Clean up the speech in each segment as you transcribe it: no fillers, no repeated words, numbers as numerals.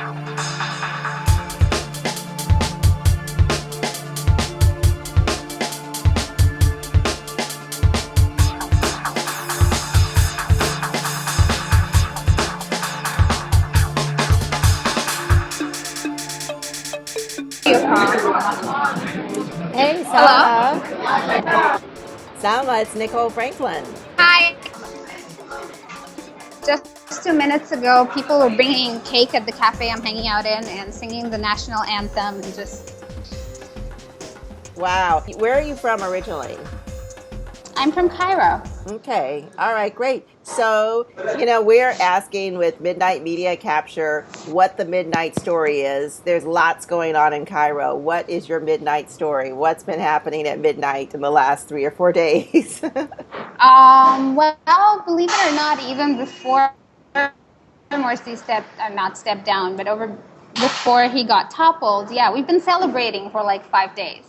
Hey, Hello. Salma. Salma, it's Nicole Franklin. Hi. Just 2 minutes ago, people were bringing cake at the cafe I'm hanging out in and singing the national anthem and just. Wow. Where are you from originally? I'm from Cairo. Okay. All right, great. So, we're asking with Midnight Media Capture what the midnight story is. There's lots going on in Cairo. What is your midnight story? What's been happening at midnight in the last 3 or 4 days? Well, believe it or not, even before Morsi not stepped down, but before he got toppled, yeah, we've been celebrating for like 5 days.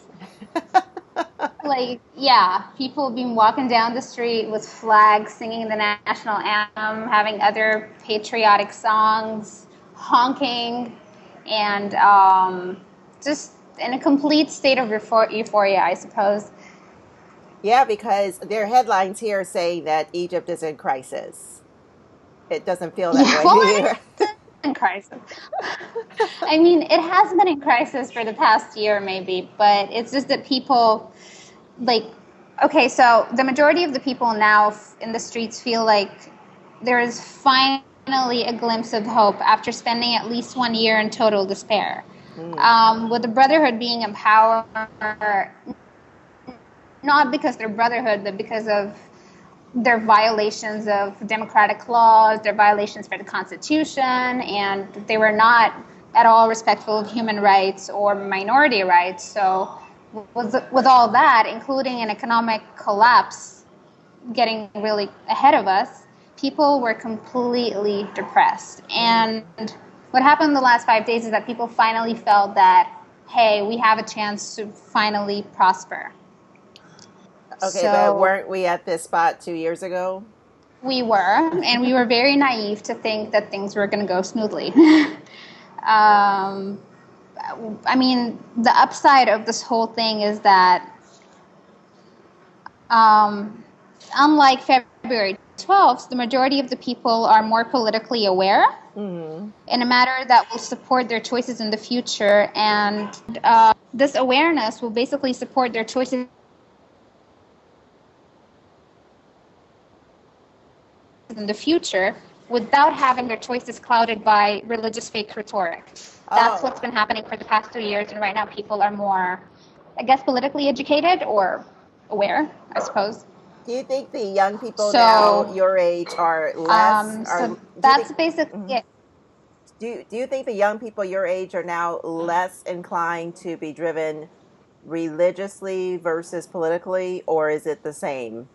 People have been walking down the street with flags, singing the national anthem, having other patriotic songs, honking, and just in a complete state of euphoria, I suppose. Yeah, because there are headlines here saying that Egypt is in crisis. It doesn't feel that Yeah, way well, here. it is in crisis. I mean, it has been in crisis for the past year, maybe, but it's just that people, like, okay, so the majority of the people now in the streets feel like there is finally a glimpse of hope after spending at least 1 year in total despair. With the Brotherhood being in power, not because they're Brotherhood, but because of their violations of democratic laws, their violations for the Constitution, and they were not at all respectful of human rights or minority rights. So with all that, including an economic collapse getting really ahead of us, people were completely depressed. And what happened in the last 5 days is that people finally felt that, hey, we have a chance to finally prosper. Okay, but weren't we at this spot 2 years ago? We were, and we were very naive to think that things were going to go smoothly. I mean, the upside of this whole thing is that, unlike February 12th, the majority of the people are more politically aware in a matter that will support their choices in the future, and this awareness will basically support their choices in the future without having their choices clouded by religious fake rhetoric. That's what's been happening for the past 2 years, and right now people are more, I guess, politically educated or aware, I suppose. Do you think the young people now your age are less? That's basically it. Do you think the young people your age are now less inclined to be driven religiously versus politically, or is it the same?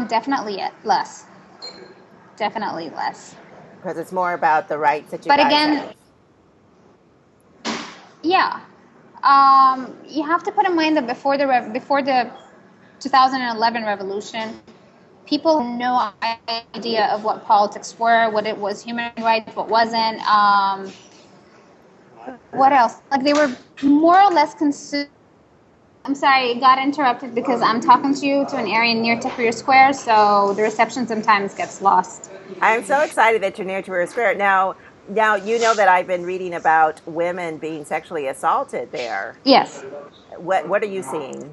Definitely less. Definitely less. Because it's more about the rights that you But guys again, have. yeah, you have to put in mind that before the 2011 revolution, people had no idea of what politics were, what it was human rights, what wasn't. What else? Like, they were more or less consumed. I'm sorry, it got interrupted because I'm talking to you to an area near Tahrir Square, so the reception sometimes gets lost. I'm so excited that you're near Tahrir Square. Now you know that I've been reading about women being sexually assaulted there. Yes. What are you seeing?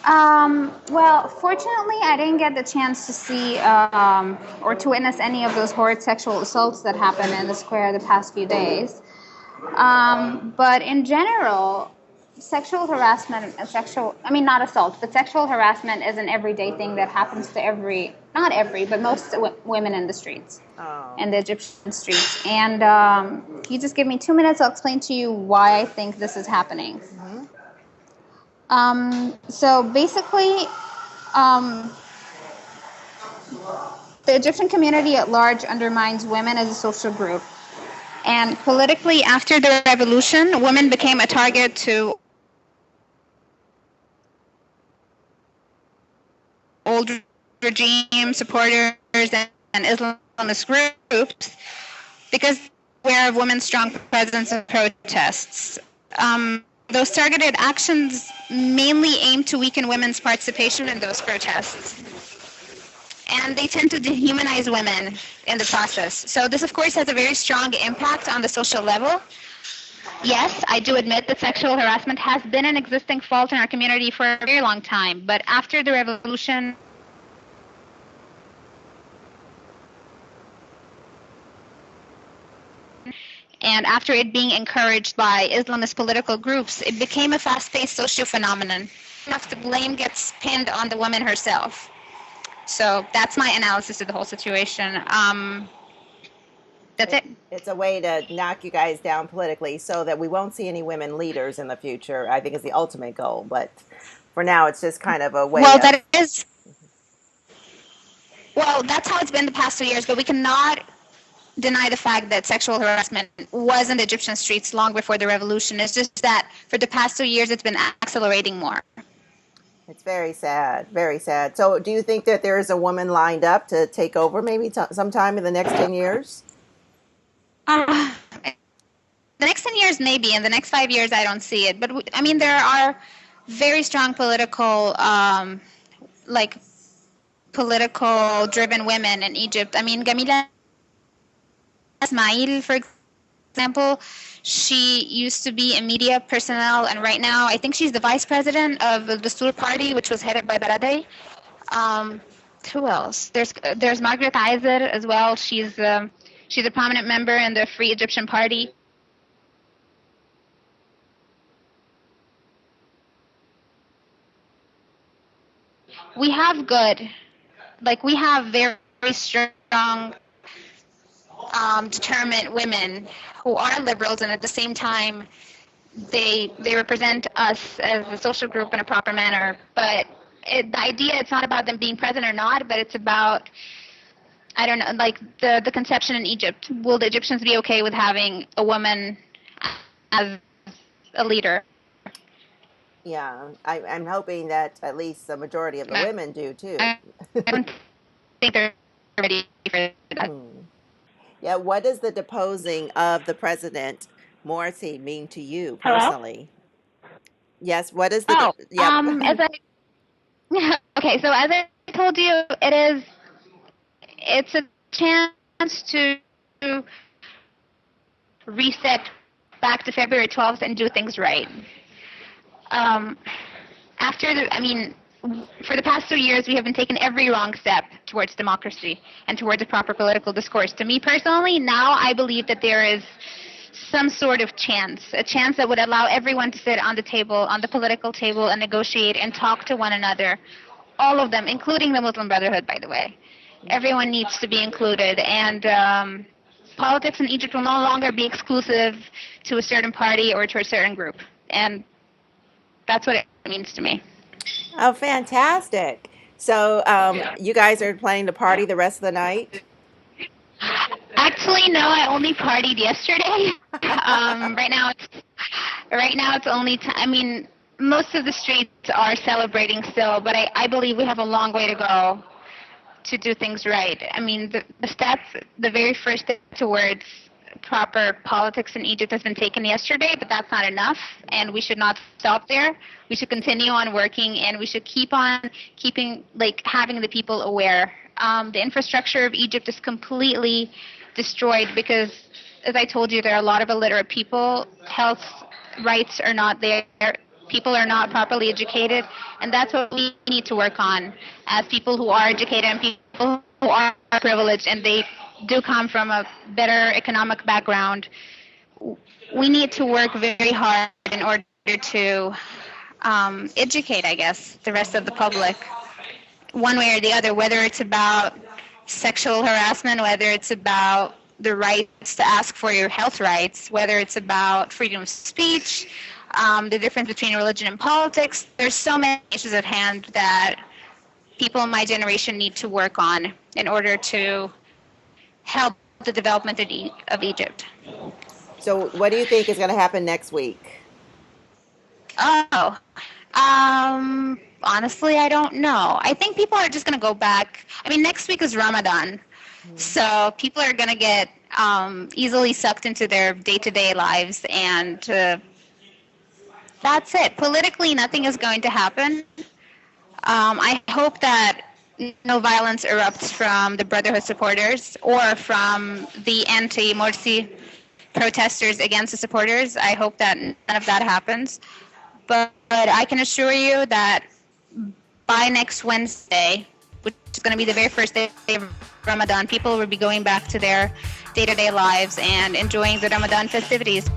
Well, fortunately, I didn't get the chance to see or to witness any of those horrid sexual assaults that happened in the square the past few days. But in general, sexual harassment and not assault, but sexual harassment is an everyday thing that happens to but most women in the streets, in the Egyptian streets. And you just give me 2 minutes, I'll explain to you why I think this is happening. So basically, the Egyptian community at large undermines women as a social group. And politically, after the revolution, women became a target to old regime supporters and Islam Islamist groups because they're aware of women's strong presence in protests. Those targeted actions mainly aim to weaken women's participation in those protests. And they tend to dehumanize women in the process. So this, of course, has a very strong impact on the social level. Yes, I do admit that sexual harassment has been an existing fault in our community for a very long time. But after the revolution, and after it being encouraged by Islamist political groups, it became a fast-paced social phenomenon. Enough the blame gets pinned on the woman herself. So that's my analysis of the whole situation. That's it. It's a way to knock you guys down politically so that we won't see any women leaders in the future, I think is the ultimate goal. But for now, it's just kind of a way Well, that's how it's been the past 2 years, but we cannot deny the fact that sexual harassment was in the Egyptian streets long before the revolution. It's just that for the past 2 years, it's been accelerating more. It's very sad, very sad. So do you think that there is a woman lined up to take over maybe sometime in the next 10 years? The next 10 years, maybe. In the next 5 years, I don't see it. But, I mean, there are very strong political-driven women in Egypt. I mean, Gamila Ismail, for example, she used to be a media personnel, and right now I think she's the vice president of the Dastur party, which was headed by Baradei. Who else? There's Margaret Eiser as well. She's a prominent member in the Free Egyptian Party. We have very, very strong, determined women who are liberals, and at the same time, they represent us as a social group in a proper manner. But the idea, it's not about them being present or not, but it's about, I don't know, like the conception in Egypt. Will the Egyptians be okay with having a woman as a leader? Yeah, I'm hoping that at least the majority of the women do too. I don't think they're ready for that. Yeah, what does the deposing of the president Morsi mean to you personally? Hello? Yes, what is the okay, so as I told you, it's a chance to reset back to February 12th and do things right. For the past 2 years, we have been taking every wrong step towards democracy and towards a proper political discourse. To me personally, now I believe that there is some sort of chance, a chance that would allow everyone to sit on the table, on the political table, and negotiate and talk to one another. All of them, including the Muslim Brotherhood, by the way. Everyone needs to be included, and politics in Egypt will no longer be exclusive to a certain party or to a certain group. And that's what it means to me. Oh, fantastic. So you guys are planning to party the rest of the night? Actually, no, I only partied yesterday. Right now it's only most of the streets are celebrating still, but I believe we have a long way to go to do things right. I mean, the steps, the very first step towards proper politics in Egypt has been taken yesterday, but that's not enough, and we should not stop there. We should continue on working, and we should keep on having the people aware. The infrastructure of Egypt is completely destroyed because, as I told you, there are a lot of illiterate people. Health rights are not there. People are not properly educated, and that's what we need to work on as people who are educated and people who are privileged, and they do come from a better economic background. We need to work very hard in order to educate, I guess, the rest of the public, one way or the other, whether it's about sexual harassment, whether it's about the rights to ask for your health rights, whether it's about freedom of speech, the difference between religion and politics. There's so many issues at hand that people in my generation need to work on in order to help the development of Egypt. So what do you think is going to happen next week? Honestly, I don't know. I think people are just going to go back. I mean, next week is Ramadan. So people are going to get easily sucked into their day-to-day lives, and that's it. Politically, nothing is going to happen. I hope that no violence erupts from the Brotherhood supporters or from the anti-Morsi protesters against the supporters. I hope that none of that happens. But I can assure you that by next Wednesday, which is going to be the very first day of Ramadan, people will be going back to their day-to-day lives and enjoying the Ramadan festivities.